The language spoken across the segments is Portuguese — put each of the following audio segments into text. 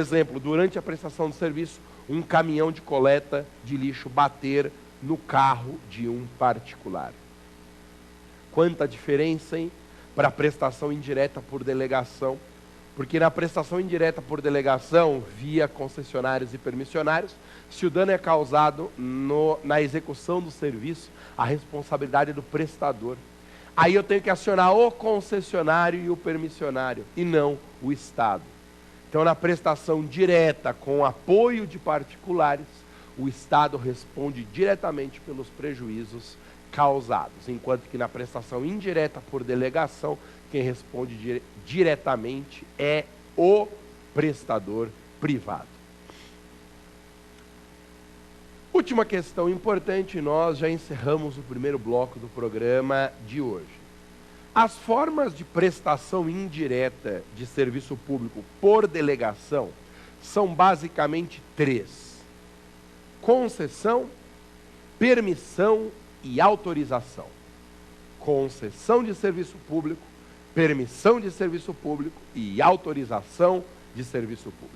Por exemplo, durante a prestação do serviço, um caminhão de coleta de lixo bater no carro de um particular. Quanta diferença, hein? Para a prestação indireta por delegação. Porque na prestação indireta por delegação, via concessionários e permissionários, se o dano é causado na execução do serviço, a responsabilidade é do prestador. Aí eu tenho que acionar o concessionário e o permissionário, e não o Estado. Então, na prestação direta com apoio de particulares, o Estado responde diretamente pelos prejuízos causados, enquanto que na prestação indireta por delegação, quem responde diretamente é o prestador privado. Última questão importante, nós já encerramos o primeiro bloco do programa de hoje. As formas de prestação indireta de serviço público por delegação são basicamente três: concessão, permissão e autorização. Concessão de serviço público, permissão de serviço público e autorização de serviço público.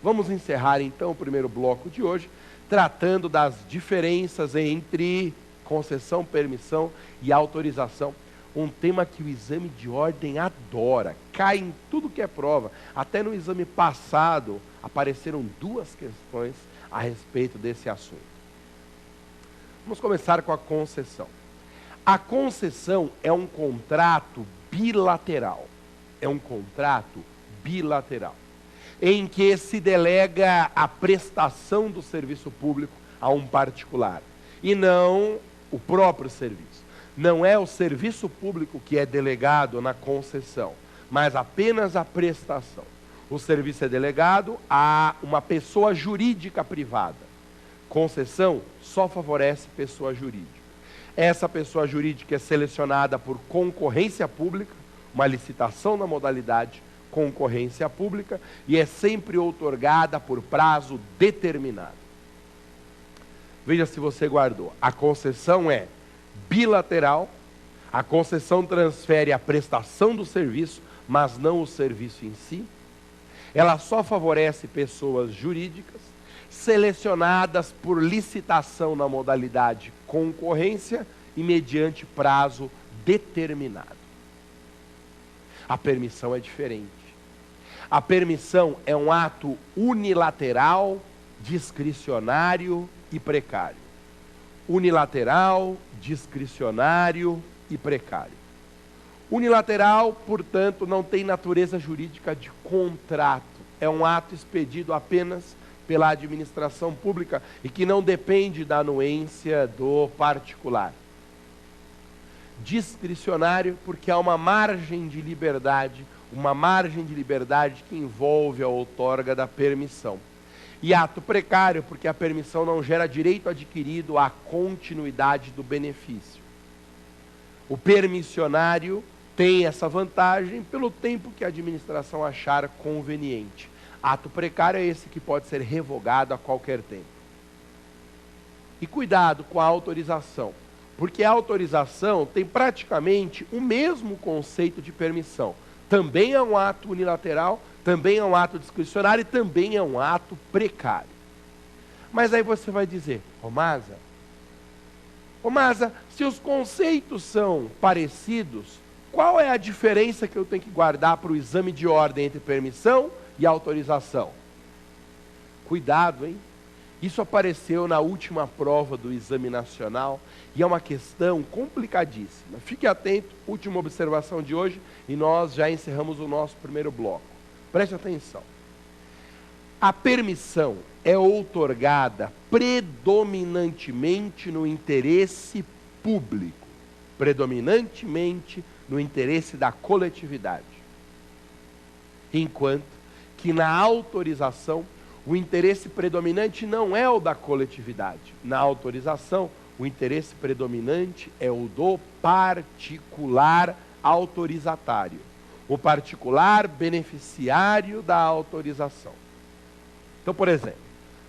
Vamos encerrar então o primeiro bloco de hoje, tratando das diferenças entre concessão, permissão e autorização. Um tema que o exame de ordem adora, cai em tudo que é prova. Até no exame passado apareceram duas questões a respeito desse assunto. Vamos começar com a concessão. A concessão é um contrato bilateral. É um contrato bilateral, em que se delega a prestação do serviço público a um particular, e não o próprio serviço. Não é o serviço público que é delegado na concessão, mas apenas a prestação. O serviço é delegado a uma pessoa jurídica privada. Concessão só favorece pessoa jurídica. Essa pessoa jurídica é selecionada por concorrência pública, uma licitação na modalidade concorrência pública, e é sempre outorgada por prazo determinado. Veja se você guardou. A concessão é bilateral, a concessão transfere a prestação do serviço, mas não o serviço em si. Ela só favorece pessoas jurídicas, selecionadas por licitação na modalidade concorrência e mediante prazo determinado. A permissão é diferente. A permissão é um ato unilateral, discricionário e precário. Unilateral, discricionário e precário. Unilateral, portanto, não tem natureza jurídica de contrato. É um ato expedido apenas pela administração pública e que não depende da anuência do particular. Discricionário, porque há uma margem de liberdade que envolve a outorga da permissão. E ato precário, porque a permissão não gera direito adquirido à continuidade do benefício. O permissionário tem essa vantagem pelo tempo que a administração achar conveniente. Ato precário é esse que pode ser revogado a qualquer tempo. E cuidado com a autorização, porque a autorização tem praticamente o mesmo conceito de permissão. Também é um ato unilateral, também é um ato discricionário e também é um ato precário. Mas aí você vai dizer, ô Maza, se os conceitos são parecidos, qual é a diferença que eu tenho que guardar para o exame de ordem entre permissão e autorização? Cuidado, hein? Isso apareceu na última prova do Exame Nacional e é uma questão complicadíssima. Fique atento, última observação de hoje, e nós já encerramos o nosso primeiro bloco. Preste atenção. A permissão é outorgada predominantemente no interesse público, predominantemente no interesse da coletividade. Enquanto que na autorização, o interesse predominante não é o da coletividade. Na autorização, o interesse predominante é o do particular autorizatário, o particular beneficiário da autorização. Então, por exemplo,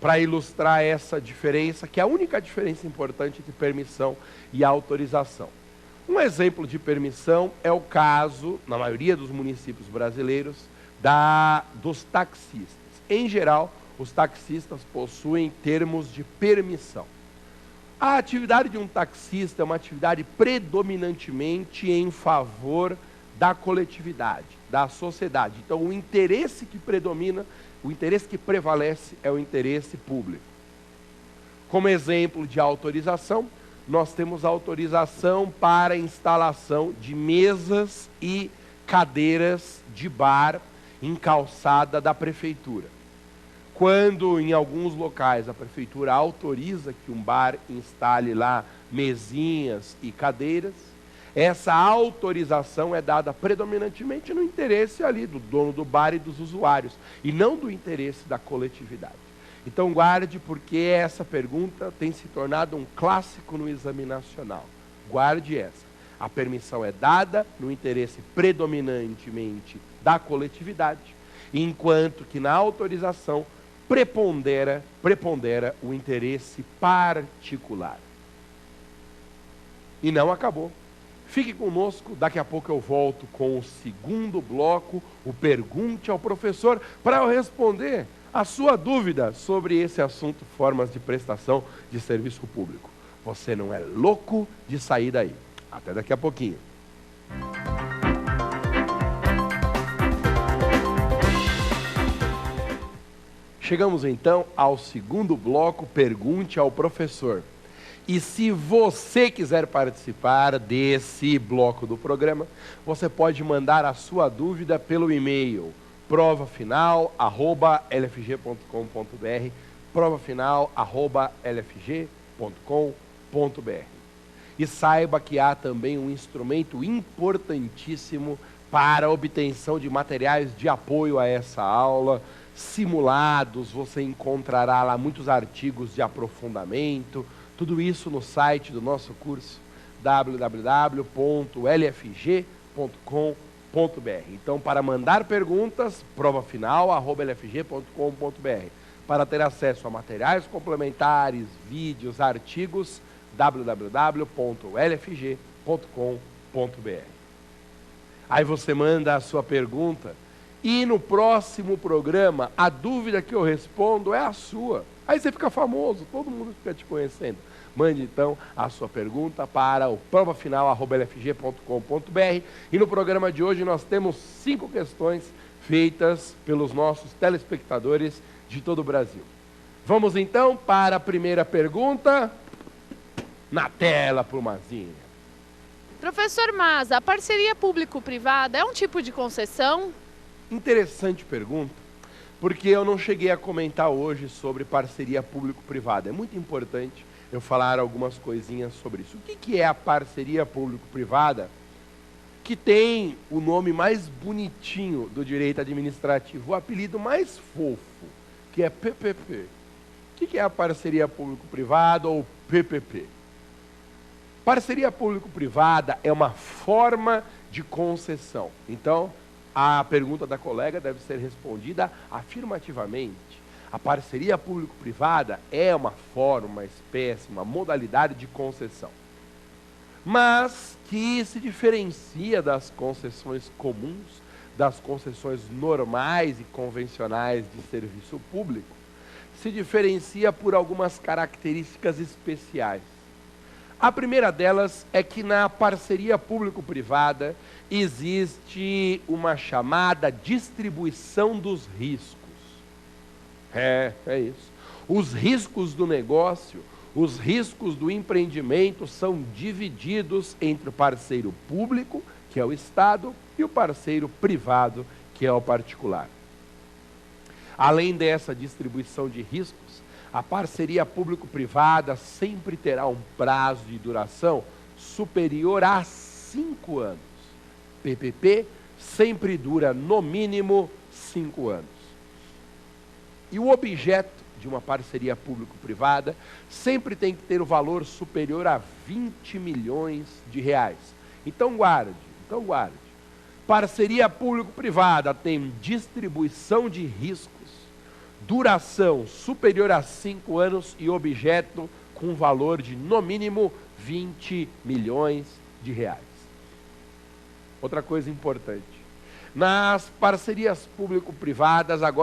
para ilustrar essa diferença, que é a única diferença importante entre permissão e autorização. Um exemplo de permissão é o caso, na maioria dos municípios brasileiros, dos taxistas. Em geral, os taxistas possuem termos de permissão. A atividade de um taxista é uma atividade predominantemente em favor da coletividade, da sociedade. Então, o interesse que predomina, o interesse que prevalece é o interesse público. Como exemplo de autorização, nós temos autorização para instalação de mesas e cadeiras de bar em calçada da prefeitura. Quando em alguns locais a prefeitura autoriza que um bar instale lá mesinhas e cadeiras, essa autorização é dada predominantemente no interesse ali do dono do bar e dos usuários, e não do interesse da coletividade. Então guarde, porque essa pergunta tem se tornado um clássico no exame nacional. Guarde essa. A permissão é dada no interesse predominantemente da coletividade, enquanto que na autorização prepondera o interesse particular. E não acabou. Fique conosco, daqui a pouco eu volto com o segundo bloco, o Pergunte ao Professor, para eu responder a sua dúvida sobre esse assunto, formas de prestação de serviço público. Você não é louco de sair daí. Até daqui a pouquinho. Chegamos então ao segundo bloco, Pergunte ao Professor. E se você quiser participar desse bloco do programa, você pode mandar a sua dúvida pelo e-mail provafinal@lfg.com.br, provafinal@lfg.com.br. E saiba que há também um instrumento importantíssimo para a obtenção de materiais de apoio a essa aula, simulados, você encontrará lá muitos artigos de aprofundamento, tudo isso no site do nosso curso, www.lfg.com.br. Então, para mandar perguntas, provafinal@lfg.com.br. Para ter acesso a materiais complementares, vídeos, artigos, www.lfg.com.br. Aí você manda a sua pergunta e no próximo programa a dúvida que eu respondo é a sua. Aí você fica famoso, todo mundo fica te conhecendo. Mande então a sua pergunta para o provafinal@lfg.com.br. E no programa de hoje nós temos 5 questões feitas pelos nossos telespectadores de todo o Brasil. Vamos então para a primeira pergunta. Na tela, Plumazinha. Professor Maza, a parceria público-privada é um tipo de concessão? Interessante pergunta, porque eu não cheguei a comentar hoje sobre parceria público-privada. É muito importante eu falar algumas coisinhas sobre isso. O que é a parceria público-privada? Que tem o nome mais bonitinho do direito administrativo, o apelido mais fofo, que é PPP. O que é a parceria público-privada ou PPP? Parceria público-privada é uma forma de concessão. Então, a pergunta da colega deve ser respondida afirmativamente. A parceria público-privada é uma forma, uma espécie, uma modalidade de concessão, mas que se diferencia das concessões comuns, das concessões normais e convencionais de serviço público, se diferencia por algumas características especiais. A primeira delas é que na parceria público-privada existe uma chamada distribuição dos riscos. É isso. Os riscos do negócio, os riscos do empreendimento são divididos entre o parceiro público, que é o Estado, e o parceiro privado, que é o particular. Além dessa distribuição de riscos, a parceria público-privada sempre terá um prazo de duração superior a 5 anos. PPP sempre dura no mínimo 5 anos. E o objeto de uma parceria público-privada sempre tem que ter o valor superior a 20 milhões de reais. Então guarde. Parceria público-privada tem distribuição de riscos, duração superior a 5 anos e objeto com valor de, no mínimo, 20 milhões de reais. Outra coisa importante. Nas parcerias público-privadas, agora